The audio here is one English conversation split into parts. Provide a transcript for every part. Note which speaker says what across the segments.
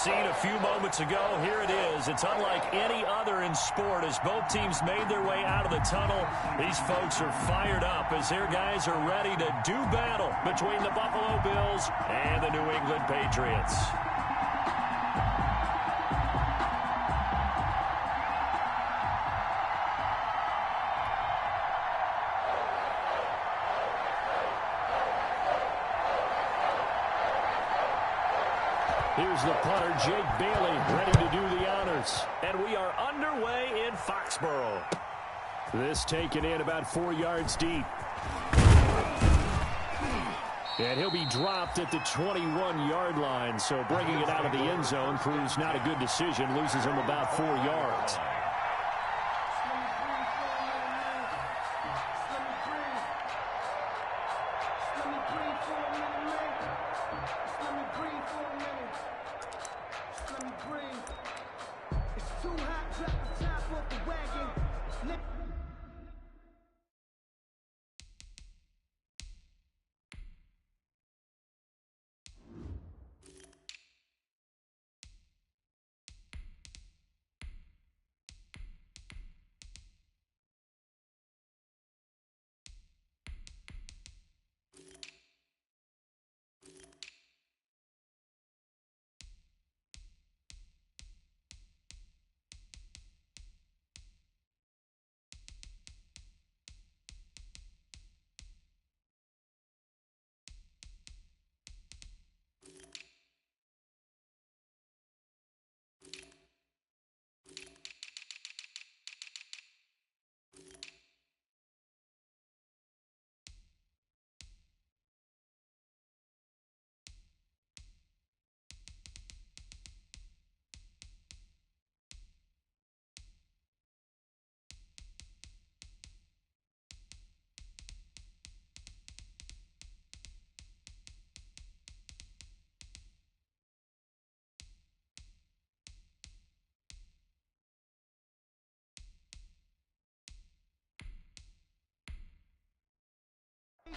Speaker 1: scene a few moments ago. Here it is. It's unlike any other in sport as both teams made their way out of the tunnel. These folks are fired up as their guys are ready to do battle between the Buffalo Bills and the New England Patriots. Here's the punter, Jake Bailey, ready to do the honors. And we are underway in Foxborough. This taken in about 4 yards deep. And he'll be dropped at the 21-yard line. So bringing it out of the end zone proves not a good decision. Loses him about 4 yards.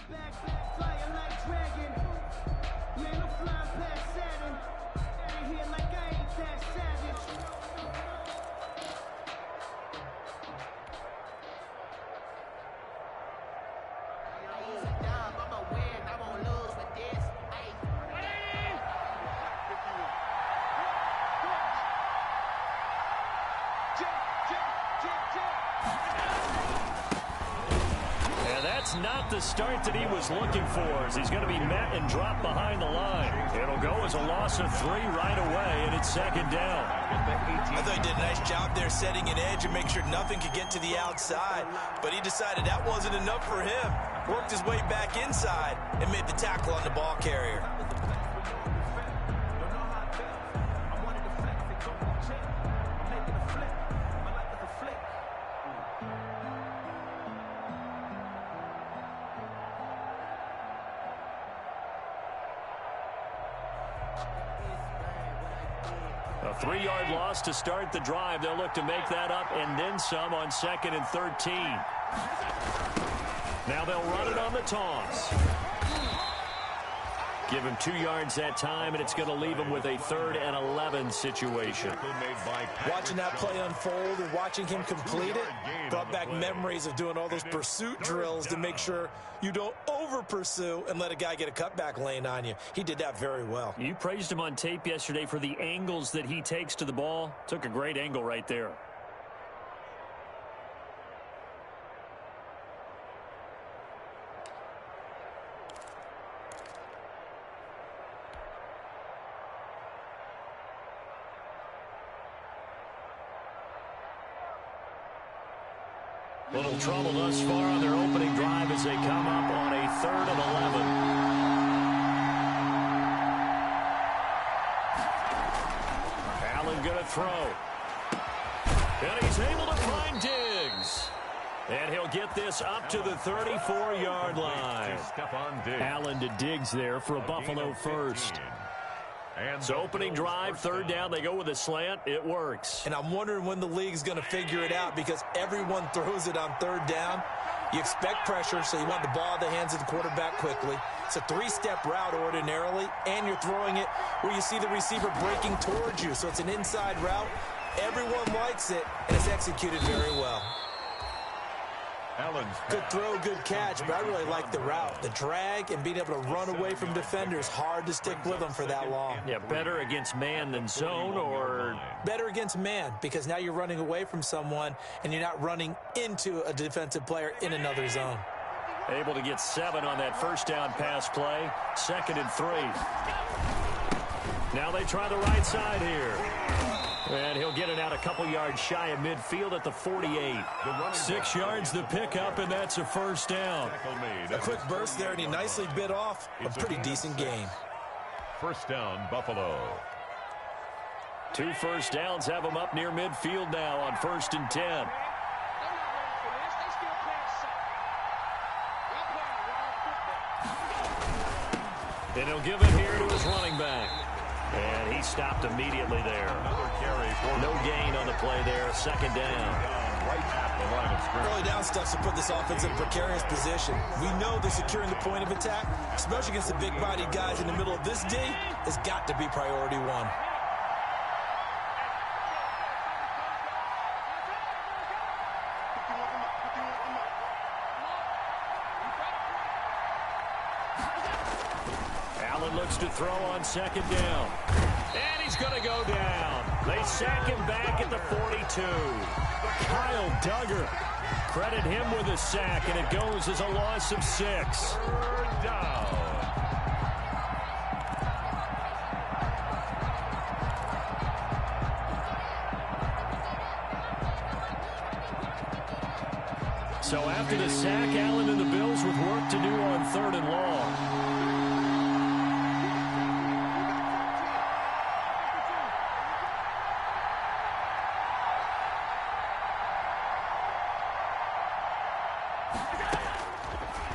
Speaker 2: Back, flying like dragon. Man, I'm flying past Saturn. Out here like I ain't that savage. I'ma win, I won't lose with this.
Speaker 1: That's not the start that he was looking for, as he's going to be met and dropped behind the line. It'll go as a loss of 3 right away, and it's second down.
Speaker 3: I thought he did a nice job there setting an edge and make sure nothing could get to the outside, but he decided that wasn't enough for him. Worked his way back inside and made the tackle on the ball carrier.
Speaker 1: A 3-yard loss to start the drive. They'll look to make that up and then some on 2nd and 13. Now they'll run it on the toss. Give him 2 yards that time, and it's going to leave him with a 3rd and 11 situation.
Speaker 3: Watching that play unfold and watching him complete it brought back memories of doing all those pursuit drills to make sure you don't over-pursue and let a guy get a cutback lane on you. He did that very well.
Speaker 1: You praised him on tape yesterday for the angles that he takes to the ball. Took a great angle right there. Little trouble thus far on their opening drive as they come up on a 3rd and 11. Allen going to throw. And he's able to find Diggs. And he'll get this up to the 34-yard line. Allen to Diggs there for a Buffalo first. So opening drive, 3rd down, they go with a slant. It works.
Speaker 3: And I'm wondering when the league's going to figure it out, because everyone throws it on 3rd down. You expect pressure, so you want the ball in the hands of the quarterback quickly. It's a three-step route ordinarily, and you're throwing it where you see the receiver breaking towards you. So it's an inside route. Everyone likes it, and it's executed very well. Good throw, good catch, but I really like the route. The drag and being able to run away from defenders, hard to stick with them for that long.
Speaker 1: Yeah, better against man than zone, or?
Speaker 3: Better against man, because now you're running away from someone and you're not running into a defensive player in another zone.
Speaker 1: Able to get 7 on that first down pass play. 2nd and 3. Now they try the right side here. And he'll get it out a couple yards shy of midfield at the 48. 6 yards the pickup, and that's a first down.
Speaker 3: A quick burst there, and he nicely bit off a pretty decent gain.
Speaker 4: First down, Buffalo.
Speaker 1: 2 first downs have him up near midfield now on 1st and 10. And he'll give it here to his running back. And he stopped immediately there. No gain on the play there. 2nd down.
Speaker 4: Right at the line of scrimmage.
Speaker 3: Early down stuff to put this offense in a precarious position. We know that securing the point of attack, especially against the big-bodied guys in the middle of this D, has got to be priority 1.
Speaker 1: Looks to throw on 2nd down. And he's going to go down. They sack him back at the 42. Kyle Duggar. Credit him with a sack, and it goes as a loss of 6.
Speaker 4: 3rd down.
Speaker 1: So after the sack, Allen and the Bills with work to do on 3rd and long.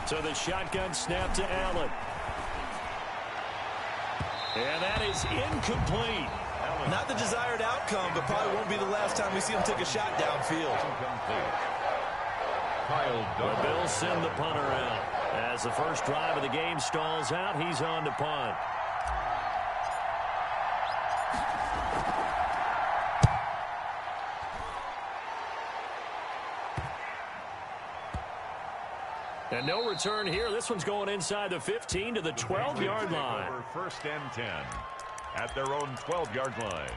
Speaker 1: So the shotgun snap to Allen. And that is incomplete.
Speaker 3: Not the desired outcome, but probably won't be the last time we see him take a shot downfield.
Speaker 1: The Bills send the punter out. As the first drive of the game stalls out, he's on to punt. And no return here. This one's going inside the 15 to the 12-yard line.
Speaker 4: 1st and 10 at their own 12-yard line.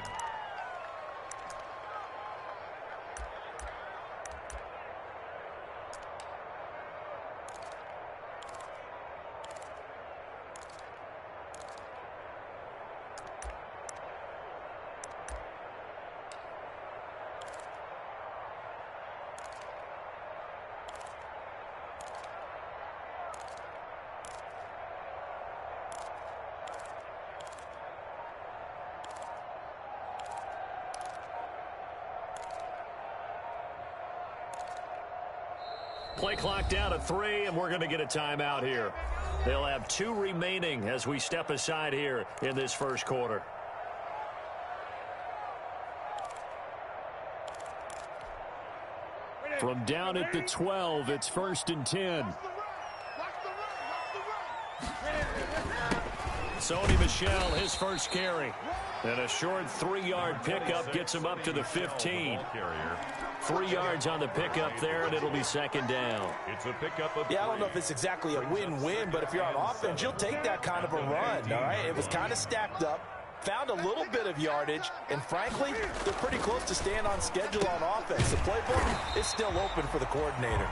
Speaker 1: Play clock down to 3, and we're going to get a timeout here. They'll have 2 remaining as we step aside here in this first quarter. From down at the 12, it's 1st and 10. Sony Michel, his first carry. And a short 3-yard pickup gets him up to the 15. 3 yards on the pickup there, and it'll be 2nd down.
Speaker 4: It's a pickup of
Speaker 3: I don't know if it's exactly a win-win, but if you're on offense, you'll take that kind of a run, all right? It was kind of stacked up, found a little bit of yardage, and frankly, they're pretty close to staying on schedule on offense. The playbook is still open for the coordinator.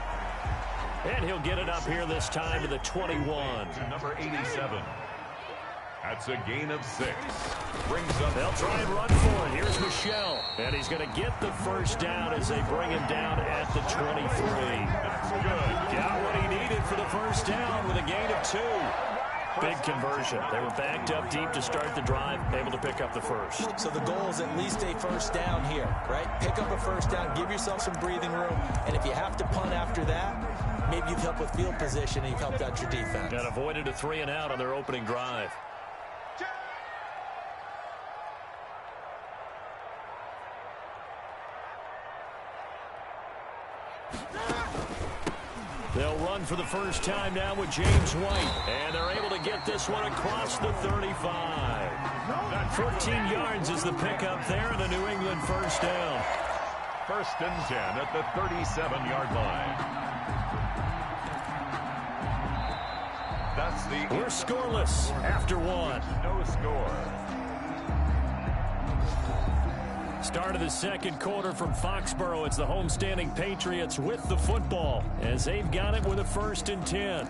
Speaker 1: And he'll get it up here this time to the 21.
Speaker 4: To number 87. That's a gain of 6. Brings up.
Speaker 1: They'll try and run for it. Here's Michel. And he's going to get the first down as they bring him down at the 23.
Speaker 4: Good.
Speaker 1: Got what he needed for the first down with a gain of 2. Big conversion. They were backed up deep to start the drive, able to pick up the first.
Speaker 3: So the goal is at least a first down here, right? Pick up a first down, give yourself some breathing room, and if you have to punt after that, maybe you've helped with field position and you've helped out your defense.
Speaker 1: And avoided a 3-and-out on their opening drive. They'll run for the first time now with James White. And they're able to get this one across the 35. 14 yards is the pickup there, and a New England first down.
Speaker 4: First and 10 at the 37-yard line.
Speaker 1: We're scoreless after one.
Speaker 4: No score.
Speaker 1: Start of the second quarter from Foxborough. It's the homestanding Patriots with the football as they've got it with a 1st and 10.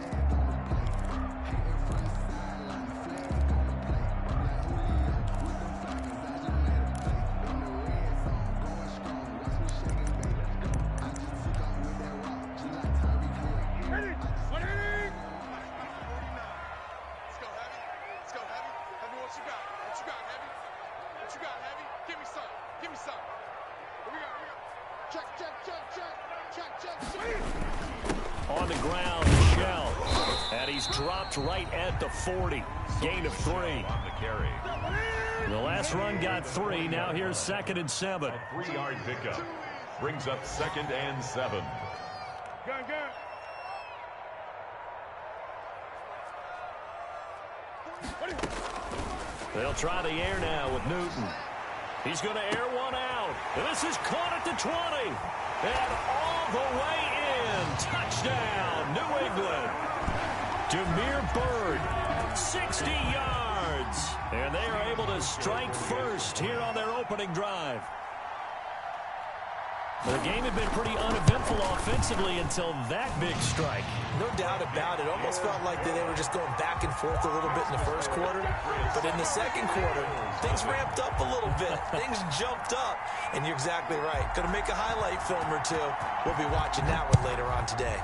Speaker 1: On the ground, Shell. And he's dropped right at the 40. Gain of 3.
Speaker 4: On the carry.
Speaker 1: The last run got 3. Now here's 2nd and 7.
Speaker 4: A 3-yard pickup. Brings up 2nd and 7.
Speaker 1: They'll try the air now with Newton. He's going to air one out. This is caught at the 20. And all the way in. Touchdown, New England. Demir Bird, 60 yards. And they are able to strike first here on their opening drive. The game had been pretty uneventful offensively until that big strike.
Speaker 3: No doubt about it. Almost felt like they were just going back and forth a little bit in the first quarter. But in the second quarter, things ramped up a little bit. Things jumped up. And you're exactly right. Going to make a highlight film or two. We'll be watching that one later on today.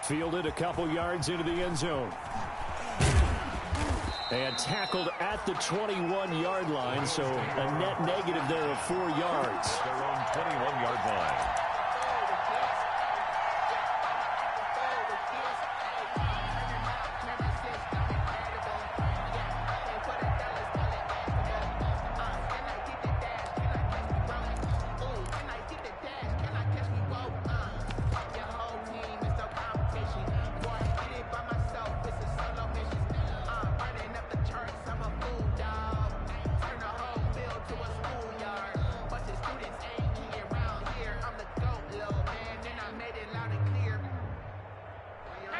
Speaker 1: Fielded a couple yards into the end zone. And tackled at the 21-yard line, so a net negative there of 4 yards.
Speaker 4: Their own 21-yard line.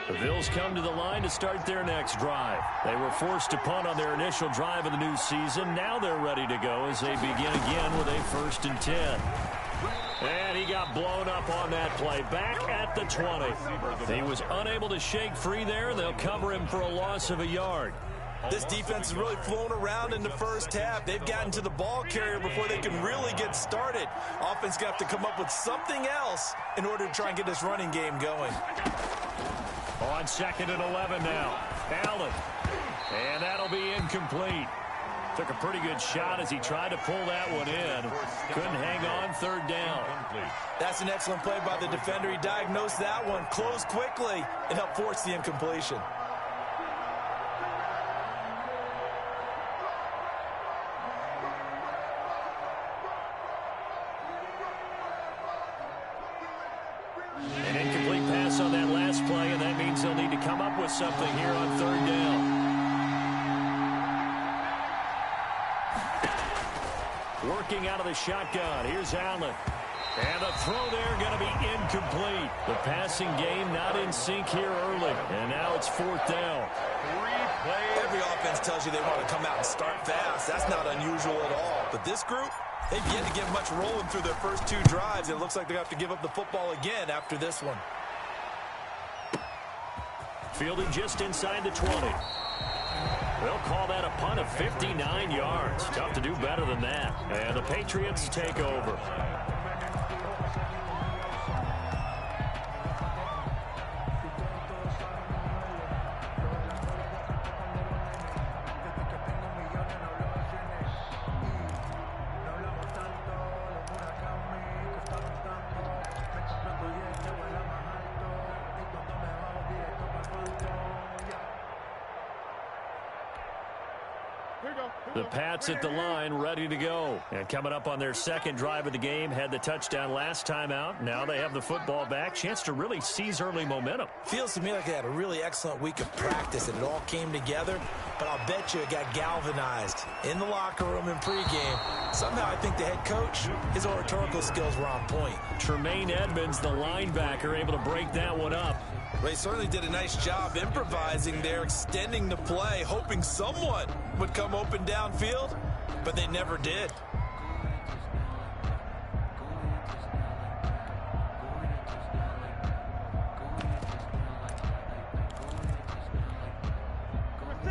Speaker 1: The Bills come to the line to start their next drive. They were forced to punt on their initial drive of the new season. Now they're ready to go as they begin again with a 1st and 10. And he got blown up on that play. Back at the 20. He was unable to shake free there. They'll cover him for a loss of a yard.
Speaker 3: This defense is really flown around in the first half. They've gotten to the ball carrier before they can really get started. Offense going to have to come up with something else in order to try and get this running game going.
Speaker 1: On 2nd and 11 now. Allen. And that'll be incomplete. Took a pretty good shot as he tried to pull that one in. Couldn't hang on, 3rd down.
Speaker 3: That's an excellent play by the defender. He diagnosed that one, closed quickly, and helped force the incompletion.
Speaker 1: An incomplete pass on that last play, and that means they'll need to come up with something here on 3rd down. Working out of the shotgun. Here's Allen. And the throw there going to be incomplete. The passing game not in sync here early. And now it's 4th down.
Speaker 3: Every offense tells you they want to come out and start fast. That's not unusual at all. But this group, they've yet to get much rolling through their first 2 drives. It looks like they have to give up the football again after this one.
Speaker 1: Fielded just inside the 20. They'll call that a punt of 59 yards. Tough to do better than that. And the Patriots take over. The Pats at the line, ready to go. And coming up on their second drive of the game, had the touchdown last time out. Now they have the football back. Chance to really seize early momentum.
Speaker 3: Feels to me like they had a really excellent week of practice and it all came together. But I'll bet you it got galvanized in the locker room in pregame. Somehow I think the head coach, his oratorical skills were on point.
Speaker 1: Tremaine Edmonds, the linebacker, able to break that one up.
Speaker 3: They certainly did a nice job improvising there, extending the play, hoping someone would come open downfield, but they never did.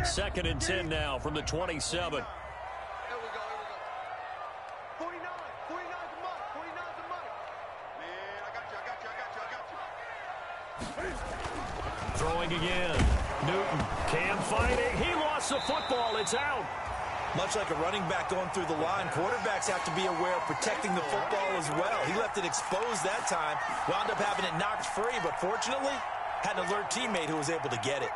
Speaker 1: Second and 10 now from the 27.
Speaker 2: 49's the money. 49's the money. Man, I got you.
Speaker 1: Throwing again. Newton, Cam fighting. He lost the football. It's out.
Speaker 3: Much like a running back going through the line, quarterbacks have to be aware of protecting the football as well. He left it exposed that time, wound up having it knocked free, but fortunately, had an alert teammate who was able to get it.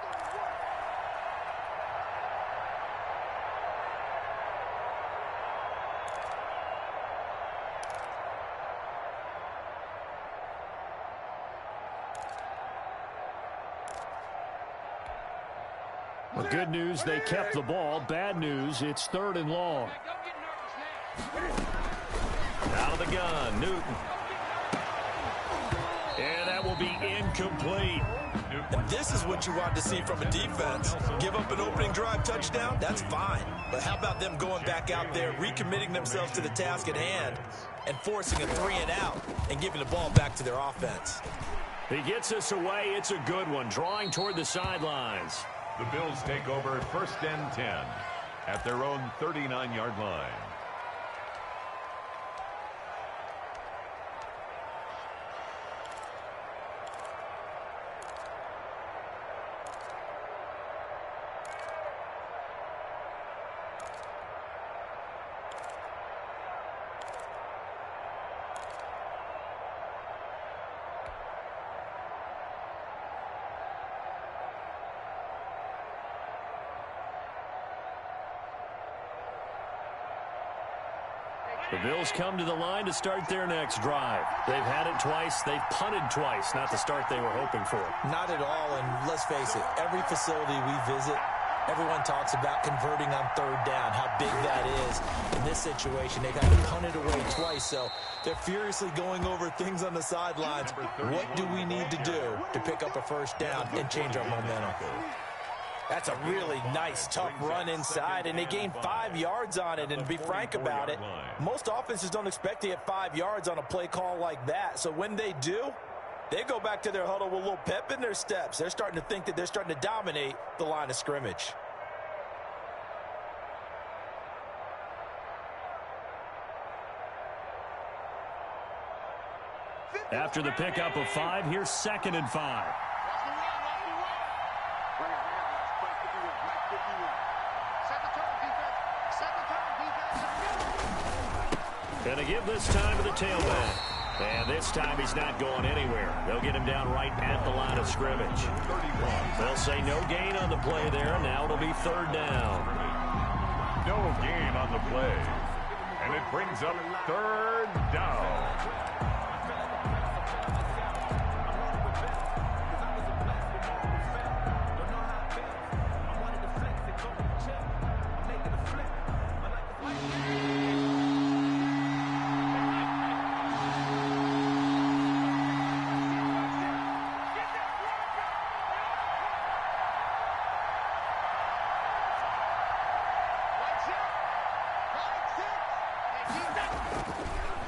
Speaker 1: Well, good news, they kept the ball. Bad news, it's third and long. Out of the gun, Newton. And that will be incomplete.
Speaker 3: And this is what you want to see from a defense. Give up an opening drive touchdown, that's fine. But how about them going back out there, recommitting themselves to the task at hand, and forcing a 3-and-out and giving the ball back to their offense.
Speaker 1: He gets us away. It's a good one, drawing toward the sidelines.
Speaker 4: The Bills take over first and 10 at their own 39-yard line.
Speaker 1: The Bills come to the line to start their next drive. They've had it twice. They've punted twice. Not the start they were hoping for.
Speaker 3: Not at all, and let's face it, every facility we visit, everyone talks about converting on third down, how big that is. In this situation, they've had to punt it away twice, so they're furiously going over things on the sidelines. What do we need to do to pick up a first down and change our momentum? That's a really nice, tough run inside, and they gained 5 yards on it. And to be frank about it, most offenses don't expect to get 5 yards on a play call like that. So when they do, they go back to their huddle with a little pep in their steps. They're starting to think that they're starting to dominate the line of scrimmage.
Speaker 1: After the pickup of 5, here's second and 5. And a give this time to the tailback. And this time he's not going anywhere. They'll get him down right at the line of scrimmage. They'll say no gain on the play there. Now it'll be third down.
Speaker 4: No gain on the play. And it brings up third down.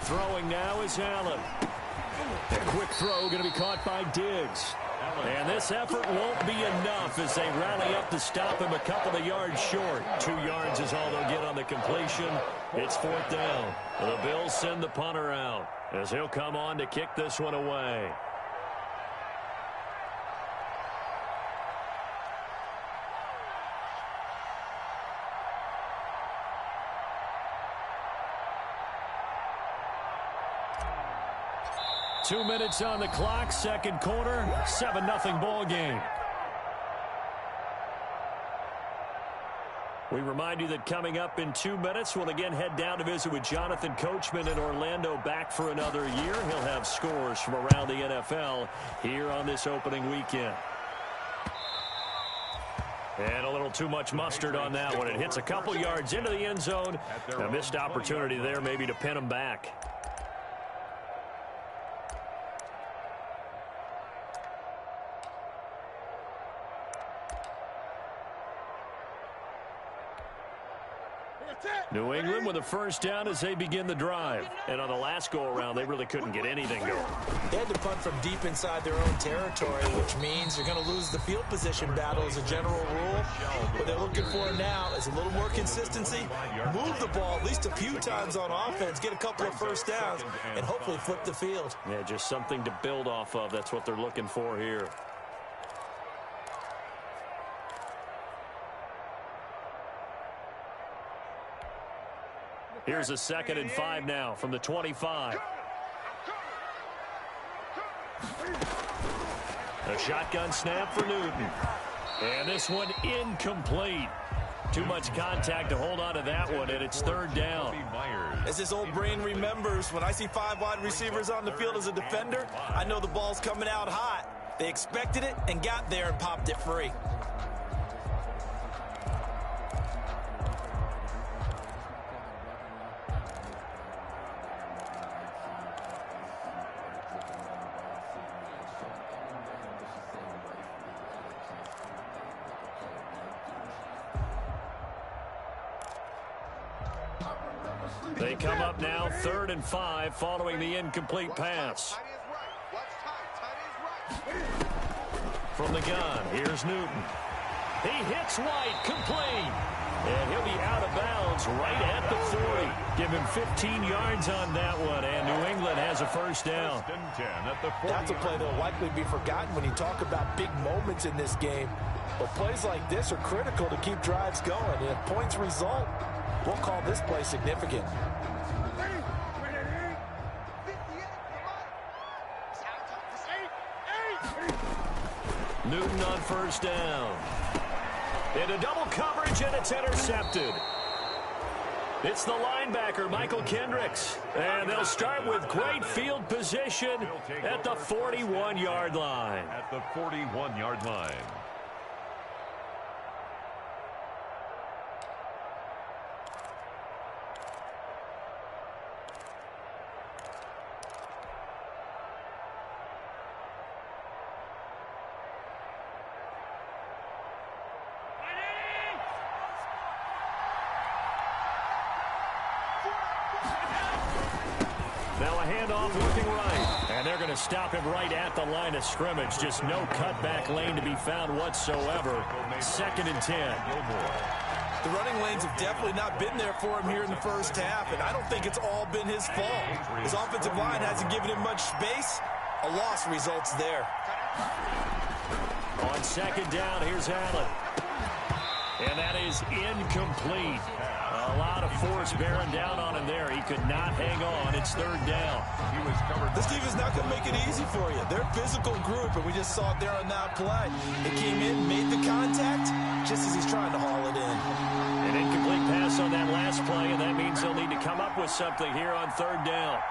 Speaker 1: Throwing now is Allen. A quick throw going to be caught by Diggs. And this effort won't be enough as they rally up to stop him a couple of yards short. 2 yards is all they'll get on the completion. It's fourth down. The Bills send the punter out as he'll come on to kick this one away. Two minutes on the clock, second quarter, 7-0 ball game. We remind you that coming up in 2 minutes, we'll again head down to visit with Jonathan Coachman in Orlando, back for another year. He'll have scores from around the NFL here on this opening weekend. And a little too much mustard on that one. It hits a couple yards into the end zone. A missed opportunity there maybe to pin him back. New England with a first down as they begin the drive. And on the last go-around, they really couldn't get anything going.
Speaker 3: They had to punt from deep inside their own territory, which means you're going to lose the field position battle as a general rule. What they're looking for now is a little more consistency, move the ball at least a few times on offense, get a couple of first downs, and hopefully flip the field.
Speaker 1: Yeah, just something to build off of. That's what they're looking for here. Here's a 2nd and 5 now from the 25. A shotgun snap for Newton. And this one incomplete. Too much contact to hold on to that one, and it's 3rd down.
Speaker 3: As his old brain remembers, when I see 5 wide receivers on the field as a defender, I know the ball's coming out hot. They expected it and got there and popped it free.
Speaker 1: They come up now 3rd and 5 following the incomplete pass. From the gun, here's Newton. He hits White, complete. And he'll be out of bounds right at the 40. Give him 15 yards on that one, and New England has a first down.
Speaker 3: That's a play that will likely be forgotten when you talk about big moments in this game. But plays like this are critical to keep drives going. And if points result, we'll call this play significant.
Speaker 1: Newton on first down. Into double coverage, and it's intercepted. It's the linebacker, Michael Kendricks. And they'll start with great field position at the 41-yard line.
Speaker 4: At the 41-yard line.
Speaker 1: Now a handoff looking right. And they're going to stop him right at the line of scrimmage. Just no cutback lane to be found whatsoever. 2nd and 10.
Speaker 3: The running lanes have definitely not been there for him here in the first half, and I don't think it's all been his fault. His offensive line hasn't given him much space. A loss results there.
Speaker 1: On 2nd down, here's Allen. And that is incomplete. A lot of force bearing down on him there. He could not hang on. It's 3rd down.
Speaker 3: This defense is not going to make it easy for you. They're a physical group, and we just saw it there on that play. He came in, made the contact, just as he's trying to haul it in.
Speaker 1: An incomplete pass on that last play, and that means they'll need to come up with something here on 3rd down.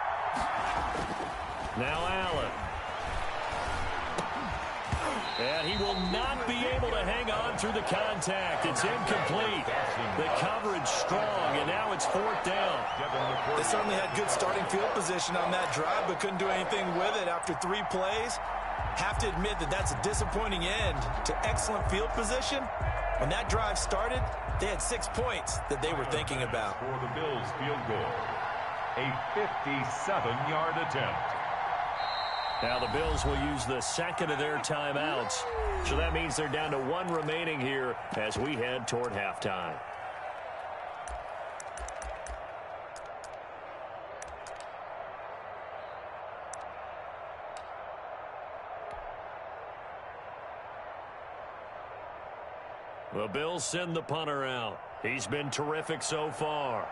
Speaker 1: Now Allen. And he will not be able to hang on through the contact. It's incomplete. The coverage strong, and now it's 4th down.
Speaker 3: They certainly had good starting field position on that drive, but couldn't do anything with it after 3 plays. Have to admit that that's a disappointing end to excellent field position. When that drive started, they had 6 points that they were thinking about.
Speaker 4: For the Bills field goal, a 57-yard attempt.
Speaker 1: Now the Bills will use the 2nd of their timeouts. So that means they're down to 1 remaining here as we head toward halftime. The Bills send the punter out. He's been terrific so far.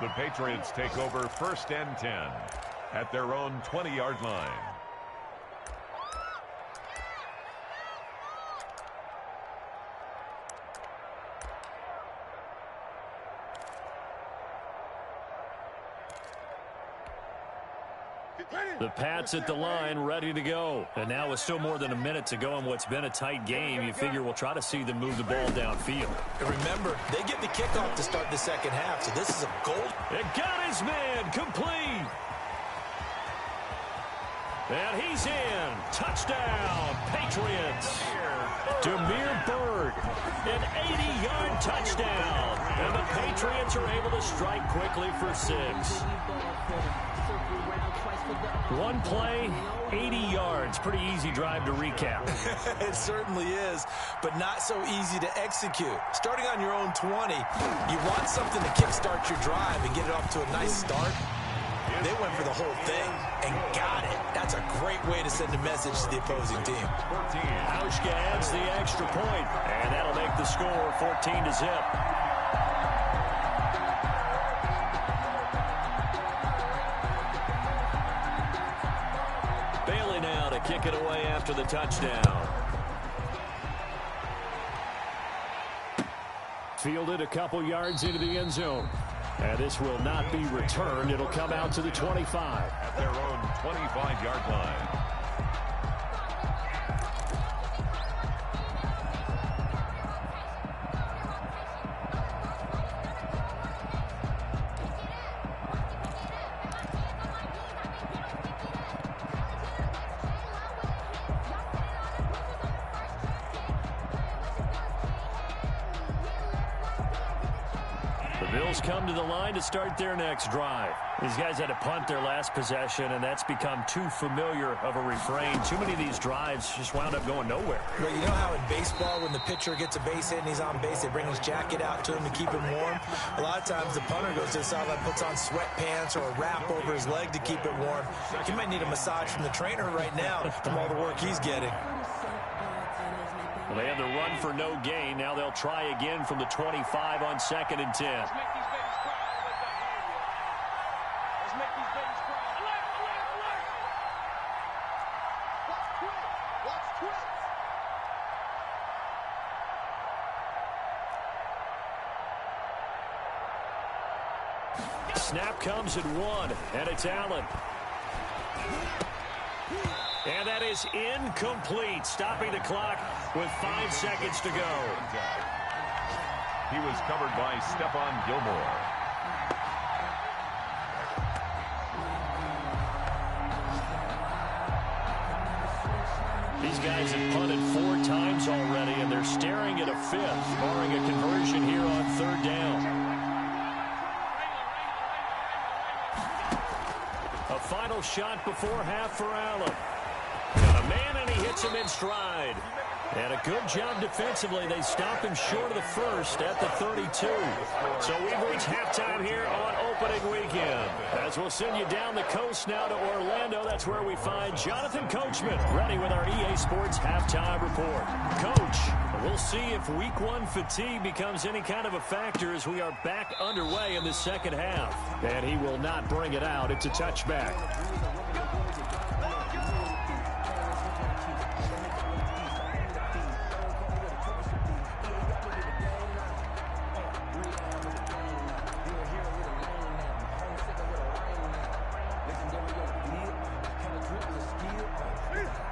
Speaker 4: The Patriots take over 1st and 10 at their own 20-yard line.
Speaker 1: The Pats at the line, ready to go. And now with still more than a minute to go in what's been a tight game, you figure we'll try to see them move the ball downfield.
Speaker 3: And remember, they get the kickoff to start the second half, so this is a goal.
Speaker 1: It got his man complete. And he's in. Touchdown, Patriots. Damiere Byrd, an 80-yard touchdown. And the Patriots are able to strike quickly for 6. One play, 80 yards. Pretty easy drive to recap.
Speaker 3: It certainly is, but not so easy to execute. Starting on your own 20, you want something to kickstart your drive and get it off to a nice start. They went for the whole thing and got it. That's a great way to send a message to the opposing team.
Speaker 1: Hauschka adds the extra point, and that'll make the score 14-0. Bailey now to kick it away after the touchdown. Fielded a couple yards into the end zone. And this will not be returned. It'll come out to the 25.
Speaker 4: At their own 25-yard line.
Speaker 1: Come to the line to start their next drive. These guys had to punt their last possession, and that's become too familiar of a refrain. Too many of these drives just wound up going nowhere.
Speaker 3: Well, you know how in baseball, when the pitcher gets a base hit and he's on base, they bring his jacket out to him to keep him warm? A lot of times the punter goes to the sideline, puts on sweatpants or a wrap over his leg to keep it warm. He might need a massage from the trainer right now from all the work he's getting.
Speaker 1: Well, they have the run for no gain. Now they'll try again from the 25 on 2nd and 10. Snap comes at 1, and it's Allen. And that is incomplete, stopping the clock with 5 seconds to go.
Speaker 4: He was covered by Stephon Gilmore.
Speaker 1: These guys have punted 4 times already, and they're staring at a 5th, barring a conversion here on 3rd down. A final shot before half for Allen. Got a man, and he hits him in stride. And a good job defensively. They stop him short of the first at the 32. So we've reached halftime here on opening weekend. As we'll send you down the coast now to Orlando, that's where we find Jonathan Coachman ready with our EA Sports halftime report. Coach, we'll see if week 1 fatigue becomes any kind of a factor as we are back underway in the second half. And he will not bring it out. It's a touchback.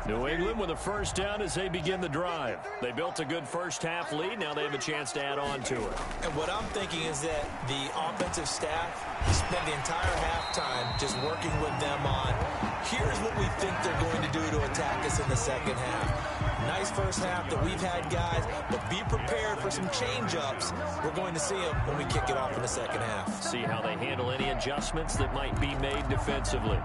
Speaker 1: New England with a first down as they begin the drive. They built a good first half lead. Now they have a chance to add on to it.
Speaker 3: And what I'm thinking is that the offensive staff spent the entire halftime just working with them on, here's what we think they're going to do to attack us in the second half. Nice first half that we've had, guys, but be prepared for some change-ups. We're going to see them when we kick it off in the second half.
Speaker 1: See how they handle any adjustments that might be made defensively.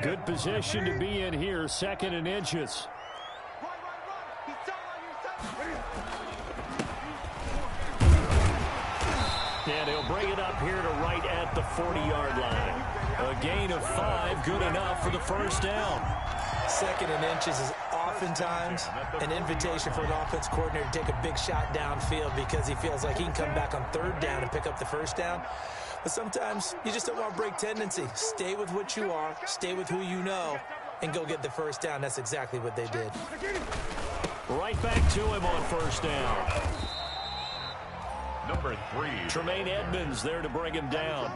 Speaker 1: Good position to be in here, 2nd and inches. And he'll bring it up here 40-yard line. A gain of 5, good enough for the first down.
Speaker 3: 2nd and inches is oftentimes an invitation for an offense coordinator to take a big shot downfield because he feels like he can come back on 3rd down and pick up the first down. But sometimes you just don't want to break tendency. Stay with what you are, stay with who you know, and go get the first down. That's exactly what they did.
Speaker 1: Right back to him on first down.
Speaker 4: Number 3.
Speaker 1: Tremaine Edmonds there to bring him down.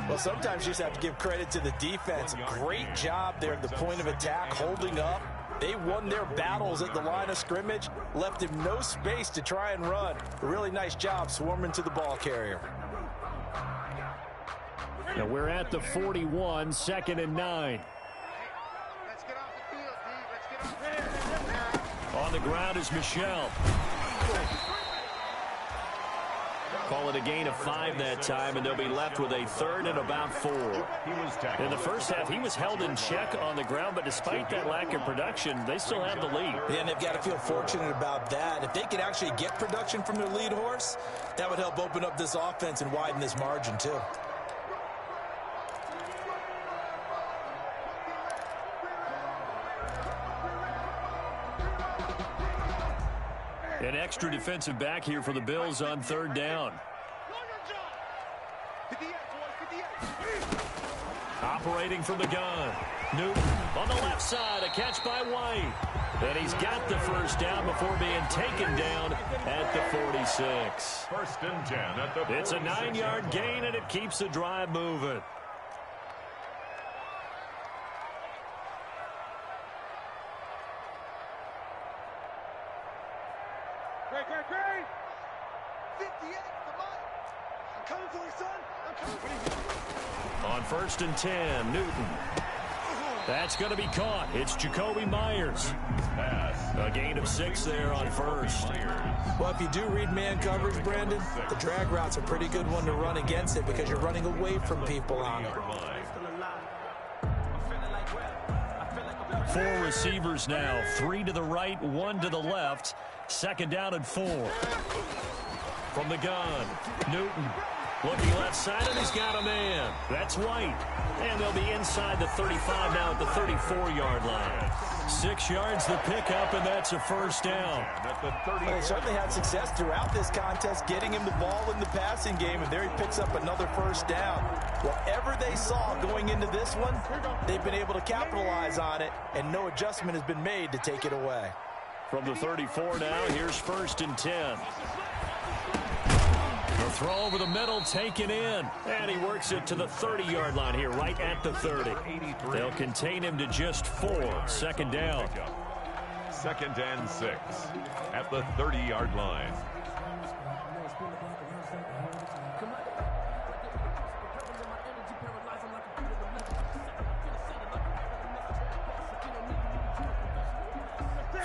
Speaker 3: Well, sometimes you just have to give credit to the defense. Great job there at the point of attack, holding up. They won their battles at the line of scrimmage, left him no space to try and run. A really nice job swarming to the ball carrier.
Speaker 1: Now we're at the 41, 2nd and 9.
Speaker 5: Let's get off the field, Steve. Let's get off there.
Speaker 1: On the ground is Michel. Call it a gain of 5 that time, and they'll be left with a 3rd and about 4. In the first half, he was held in check on the ground, but despite that lack of production, they still have the lead.
Speaker 3: Yeah, and they've got to feel fortunate about that. If they could actually get production from their lead horse, that would help open up this offense and widen this margin, too.
Speaker 1: An extra defensive back here for the Bills on 3rd down. Operating from the gun. Newton on the left side, a catch by White. And he's got the first down before being taken down at the 46.
Speaker 4: 1st and 10 at the 46.
Speaker 1: It's a 9-yard gain, and it keeps the drive moving.
Speaker 5: Great. 58, come on. I'm coming for you, son. I'm coming for you.
Speaker 1: On 1st and 10, Newton. That's going to be caught. It's Jacoby Myers. A gain of 6 there on 1st.
Speaker 3: Well, if you do read man coverage, Brandon, the drag route's a pretty good one to run against it because you're running away from people on it.
Speaker 1: 4 receivers now, 3 to the right, 1 to the left. 2nd down and 4. From the gun, Newton looking left side, and he's got a man. That's White. And they'll be inside the 35 now at the 34-yard line. 6 yards the pickup, and that's a first down.
Speaker 3: Well, they certainly had success throughout this contest, getting him the ball in the passing game, and there he picks up another first down. Whatever they saw going into this one, they've been able to capitalize on it, and no adjustment has been made to take it away.
Speaker 1: From the 34 now, here's 1st and 10. The throw over the middle, taken in. And he works it to the 30-yard line here, right at the 30. They'll contain him to just 4. 2nd down.
Speaker 4: 2nd and 6 at the 30-yard line.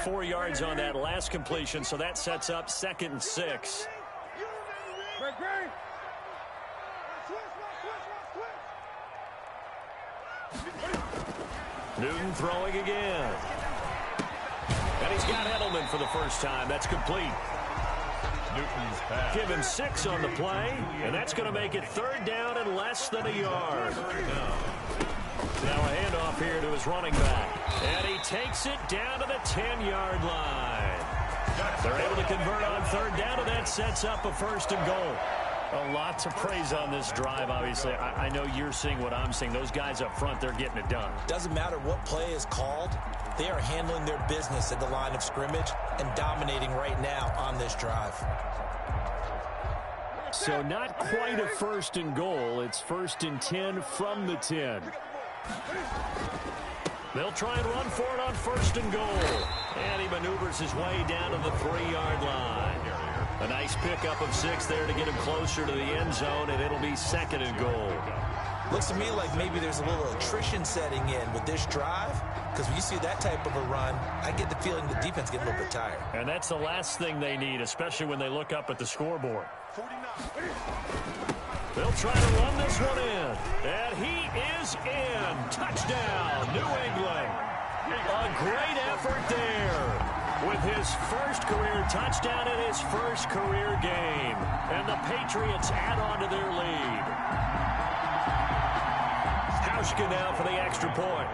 Speaker 1: Four yards on that last completion, so that sets up 2nd and 6. Newton throwing again. And he's got Edelman for the first time. That's complete.
Speaker 4: Newton's pass.
Speaker 1: Give him 6 on the play, and that's going to make it 3rd down and less than a yard. Now a handoff here to his running back. And he takes it down to the 10-yard line. They're able to convert on 3rd down, and that sets up a 1st and goal. A lot to praise on this drive, obviously. I know you're seeing what I'm seeing. Those guys up front, they're getting it done.
Speaker 3: Doesn't matter what play is called. They are handling their business at the line of scrimmage and dominating right now on this drive.
Speaker 1: So not quite a 1st and goal. It's 1st and 10 from the 10. They'll try and run for it on 1st and goal. And he maneuvers his way down to the 3-yard line. A nice pickup of 6 there to get him closer to the end zone, and it'll be 2nd and goal.
Speaker 3: Looks to me like maybe there's a little attrition setting in with this drive, because when you see that type of a run, I get the feeling the defense gets a little bit tired.
Speaker 1: And that's the last thing they need, especially when they look up at the scoreboard. They'll try to run this one in, and he is in. Touchdown, New England. A great effort there with his first career touchdown in his first career game. And the Patriots add on to their lead. Hauschka now for the extra point.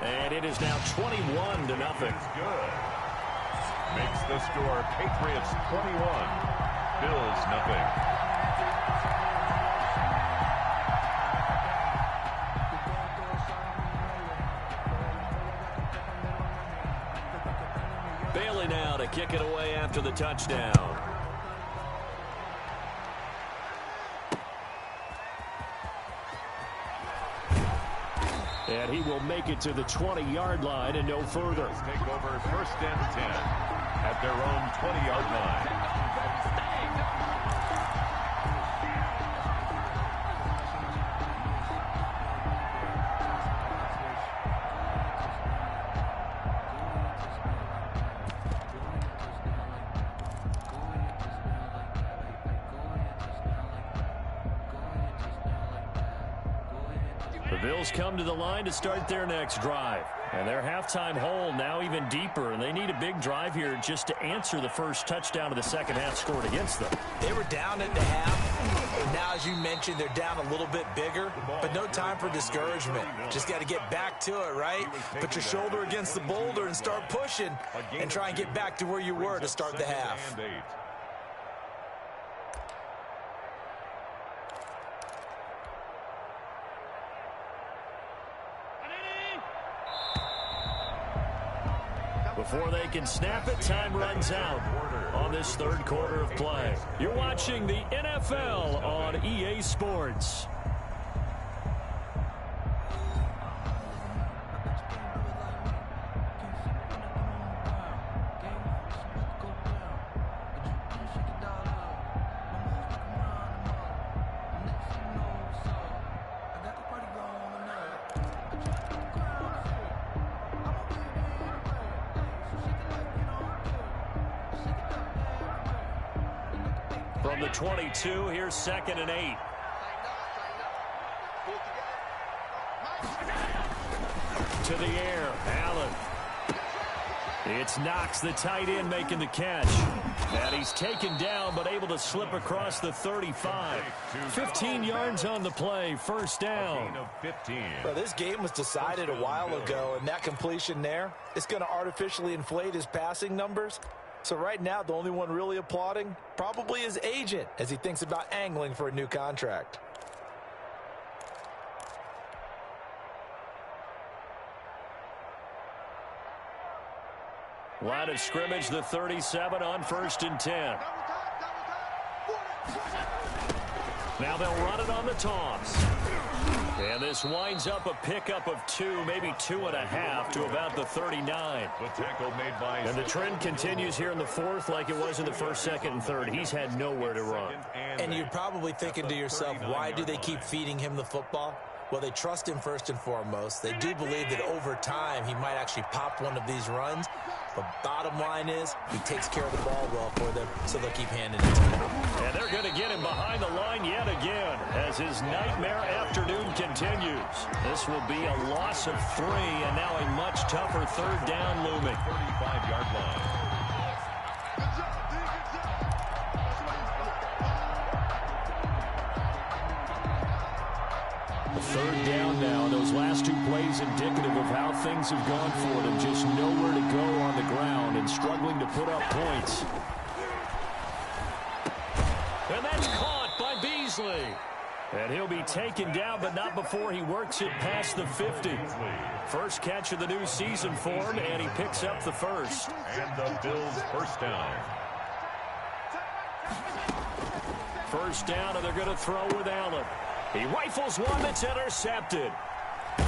Speaker 1: And it is now 21-0.
Speaker 4: Good. Makes the score Patriots 21, Bills nothing.
Speaker 1: Bailey now to kick it away after the touchdown. And he will make it to the 20-yard line and no further.
Speaker 4: Take over 1st and 10 at their own 20-yard line.
Speaker 1: Bills come to the line to start their next drive. And their halftime hole now even deeper, and they need a big drive here just to answer the first touchdown of the second half scored against them.
Speaker 3: They were down at the half, and now, as you mentioned, they're down a little bit bigger, but no time for discouragement. Just got to get back to it, right? Put your shoulder against the boulder and start pushing and try and get back to where you were to start the half.
Speaker 1: Before they can snap it, time runs out on this third quarter of play. You're watching the NFL on EA Sports. From the 22, here's 2nd and 8. To the air, Allen. It's Knox, the tight end, making the catch. And he's taken down, but able to slip across the 35. 15 yards on the play, first down.
Speaker 3: Well, this game was decided a while ago, and that completion there, it's going to artificially inflate his passing numbers. So right now, the only one really applauding probably his agent as he thinks about angling for a new contract.
Speaker 1: Line of scrimmage, the 37 on 1st and 10. Now they'll run it on the toss. And this winds up a pickup of 2, maybe 2.5 to about the 39.
Speaker 4: The tackle made by
Speaker 1: and the trend continues here in the 4th like it was in the 1st, 2nd, and 3rd. He's had nowhere to run.
Speaker 3: And you're probably thinking to yourself, why do they keep feeding him the football? Well, they trust him first and foremost. They do believe that over time he might actually pop one of these runs. But bottom line is he takes care of the ball well for them, so they'll keep handing it to him.
Speaker 1: And they're going to get him behind the line yet again as his nightmare afternoon continues. This will be a loss of 3 and now a much tougher 3rd down looming.
Speaker 4: 35-yard line.
Speaker 1: Third down now. Those last 2 plays indicative of how things have gone for them. Just nowhere to go on the ground and struggling to put up points. And that's caught by Beasley. And he'll be taken down, but not before he works it past the 50. First catch of the new season for him, and he picks up the first.
Speaker 4: And the Bills' first down.
Speaker 1: First down, and they're going to throw with Allen. He rifles one that's intercepted.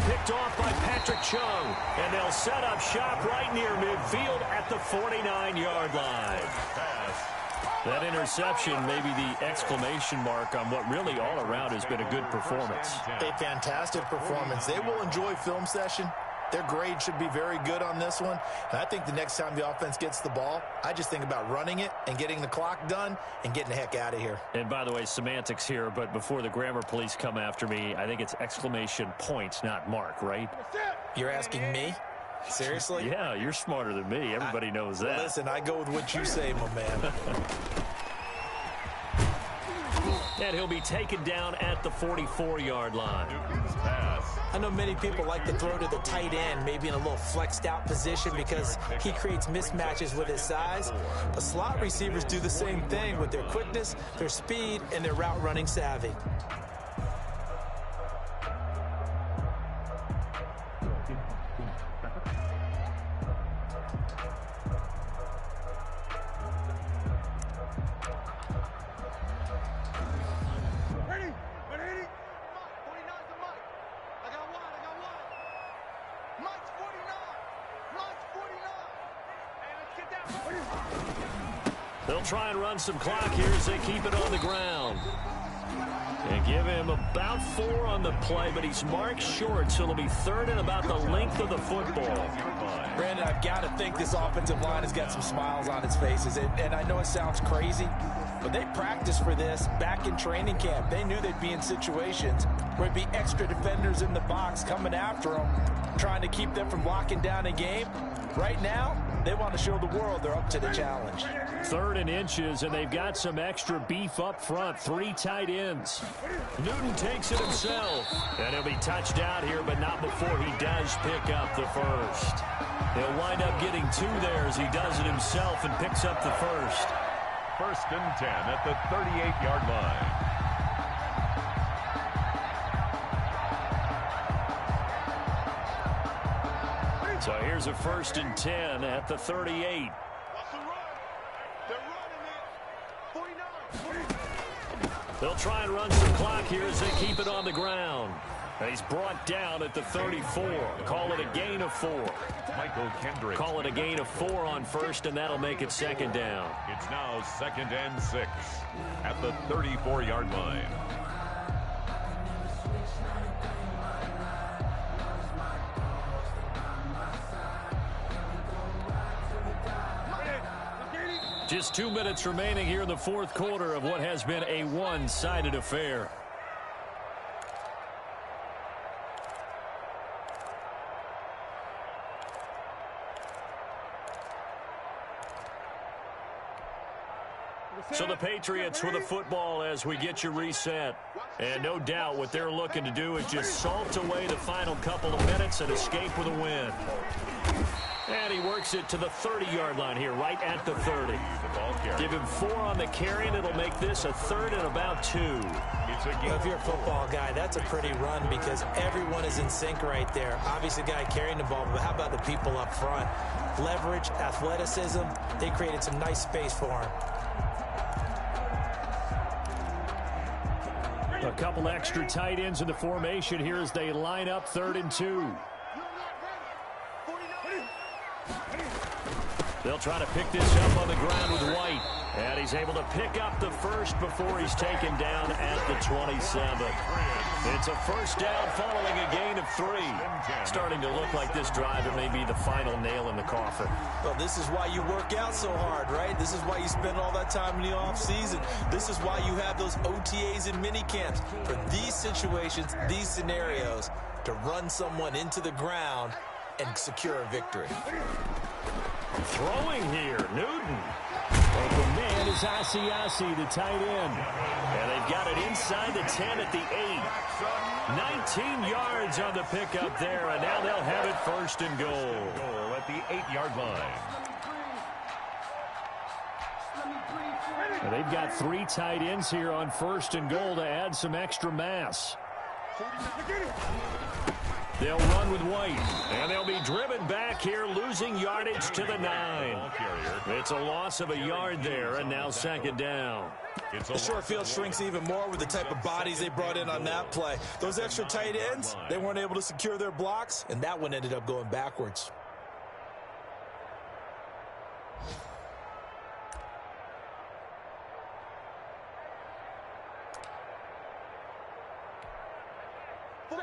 Speaker 1: Picked off by Patrick Chung. And they'll set up shop right near midfield at the 49-yard line. That interception may be the exclamation mark on what really all around has been a good performance.
Speaker 3: A fantastic performance. They will enjoy film session. Their grade should be very good on this one. And I think the next time the offense gets the ball, I just think about running it and getting the clock done and getting the heck out of here.
Speaker 1: And by the way, semantics here, but before the grammar police come after me, I think it's exclamation points, not mark, right?
Speaker 3: You're asking me? Seriously?
Speaker 1: Yeah, you're smarter than me. Everybody knows that.
Speaker 3: Listen, I go with what you say, my man.
Speaker 1: And he'll be taken down at the 44-yard line.
Speaker 3: I know many people like to throw to the tight end, maybe in a little flexed out position because he creates mismatches with his size. But slot receivers do the same thing with their quickness, their speed, and their route running savvy.
Speaker 1: They'll try and run some clock here as they keep it on the ground. And give him about 4 on the play, but he's marked short, so it'll be 3rd and about the length of the football.
Speaker 3: Brandon, I've got to think this offensive line has got some smiles on its faces. And I know it sounds crazy, but they practiced for this back in training camp. They knew they'd be in situations where it'd be extra defenders in the box coming after them, trying to keep them from locking down a game. Right now, they want to show the world they're up to the challenge.
Speaker 1: 3rd and inches, and they've got some extra beef up front. 3 tight ends. Newton takes it himself, and he'll be touched out here, but not before he does pick up the first. He'll wind up getting 2 there as he does it himself and picks up the first.
Speaker 4: 1st and 10 at the 38-yard line.
Speaker 1: So here's a 1st and 10 at the 38. They'll try and run some clock here as they keep it on the ground. And he's brought down at the 34. Call it a gain of 4.
Speaker 4: Michael Kendrick.
Speaker 1: Call it a gain of 4 on 1st, and that'll make it 2nd down.
Speaker 4: It's now 2nd and 6 at the 34-yard line.
Speaker 1: Just 2 minutes remaining here in the 4th quarter of what has been a one-sided affair. So the Patriots with the football as we get you reset. And no doubt what they're looking to do is just salt away the final couple of minutes and escape with a win. And he works it to the 30-yard line here, right at the 30. Give him 4 on the carry, and it'll make this a 3rd and about 2.
Speaker 3: Well, if you're a football guy, that's a pretty run because everyone is in sync right there. Obviously, the guy carrying the ball, but how about the people up front? Leverage, athleticism, they created some nice space for him.
Speaker 1: A couple extra tight ends in the formation here as they line up 3rd and 2. They'll try to pick this up on the ground with White. And he's able to pick up the first before he's taken down at the 27. It's a 1st down following a gain of 3. Starting to look like this drive, it may be the final nail in the coffin.
Speaker 3: Well, this is why you work out so hard, right? This is why you spend all that time in the offseason. This is why you have those OTAs and mini camps. For these situations, these scenarios, to run someone into the ground and secure a victory.
Speaker 1: Throwing here, Newton. Open man is Asiasi, the tight end. And they've got it inside the 10 at the 8. 19 yards on the pickup there, and now they'll have it 1st and goal.
Speaker 4: Goal at the 8-yard line.
Speaker 1: And they've got 3 tight ends here on 1st and goal to add some extra mass. They'll run with White, and they'll be driven back here, losing yardage to the 9. It's a loss of a yard there, and now 2nd down.
Speaker 3: The short field shrinks even more with the type of bodies they brought in on that play. Those extra tight ends, they weren't able to secure their blocks, and that one ended up going backwards.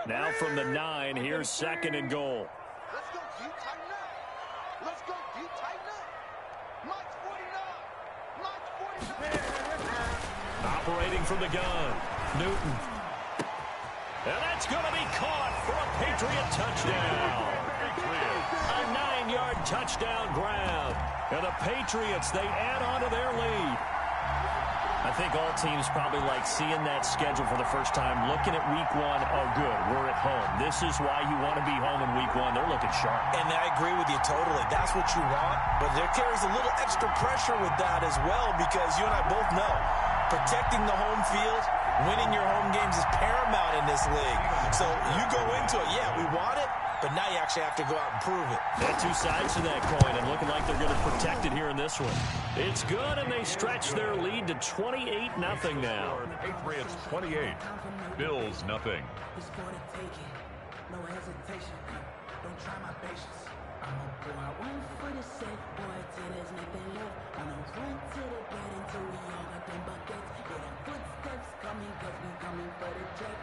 Speaker 1: Now from the 9, here's 2nd and goal.
Speaker 5: Let's go deep, tighten up. Let's go deep, tighten up. March 49. March 49.
Speaker 1: Operating from the gun, Newton. And that's going to be caught for a Patriot touchdown. A 9-yard touchdown grab. And the Patriots, they add on to their lead. I think all teams probably like seeing that schedule for the first time, looking at week one. Oh, good, we're at home. This is why you want to be home in week one. They're looking sharp.
Speaker 3: And I agree with you totally. That's what you want, but there carries a little extra pressure with that as well, because you and I both know protecting the home field, winning your home games is paramount in this league. So you go into it, yeah, we want it, but now you actually have to go out and prove it.
Speaker 1: There are two sides to that coin, and looking like they're going to protect it here in this one. It's good, and they stretch their lead to 28-0 now.
Speaker 4: Patriots 28, Bills nothing.
Speaker 2: It's for the taking, no hesitation. Don't try my patience. I'm a boy, one for the set, boy, till there's nothing left. I'm a run to the bed until we all got them buckets. Yeah, them footsteps coming, cause we coming for the check.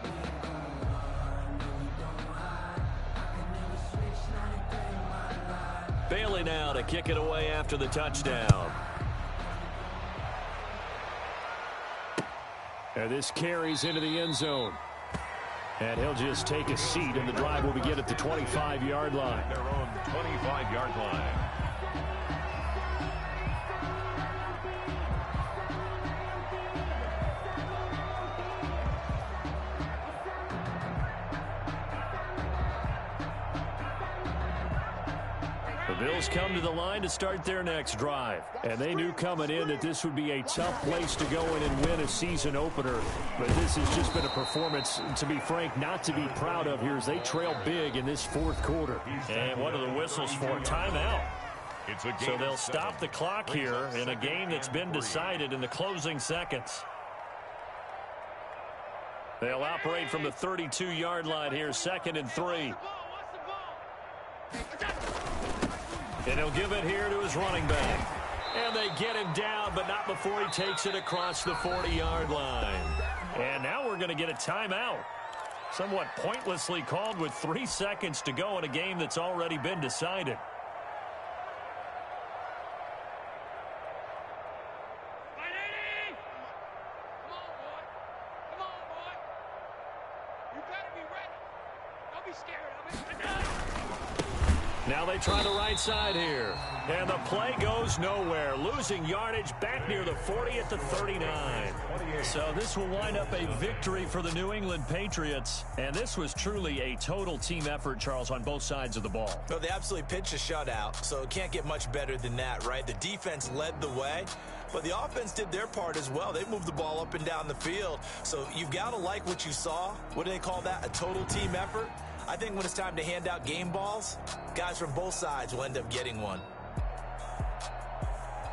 Speaker 2: We ain't gon' run, no, we don't hide. I can never switch, not a day in my life.
Speaker 1: Bailey now to kick it away after the touchdown. And this carries into the end zone. And he'll just take a seat, and the drive will begin at the 25-yard line.
Speaker 4: Their own 25-yard line.
Speaker 1: The Bills come to the line to start their next drive. And they knew coming in that this would be a tough place to go in and win a season opener. But this has just been a performance, to be frank, not to be proud of here as they trail big in this fourth quarter. And what are the whistles for? Timeout. So they'll stop the clock here in a game that's been decided in the closing seconds. They'll operate from the 32-yard line here, 2nd and 3. And he'll give it here to his running back. And they get him down, but not before he takes it across the 40-yard line. And now we're going to get a timeout. Somewhat pointlessly called with 3 seconds to go in a game that's already been decided. Now they try the right side here. And the play goes nowhere. Losing yardage back near the 40 at the 39. So this will wind up a victory for the New England Patriots. And this was truly a total team effort, Charles, on both sides of the ball.
Speaker 3: Well, they absolutely pitched a shutout, so it can't get much better than that, right? The defense led the way, but the offense did their part as well. They moved the ball up and down the field. So you've got to like what you saw. What do they call that? A total team effort? I think when it's time to hand out game balls, guys from both sides will end up getting one.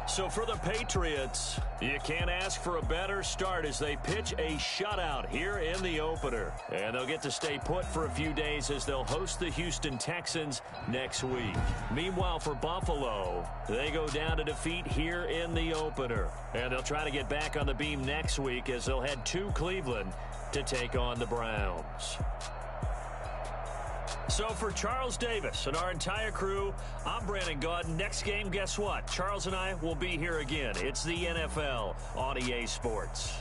Speaker 1: So for the Patriots, you can't ask for a better start as they pitch a shutout here in the opener. And they'll get to stay put for a few days as they'll host the Houston Texans next week. Meanwhile, for Buffalo, they go down to defeat here in the opener. And they'll try to get back on the beam next week as they'll head to Cleveland to take on the Browns. So for Charles Davis and our entire crew, I'm Brandon Gaudin. Next game, guess what? Charles and I will be here again. It's the NFL on EA Sports.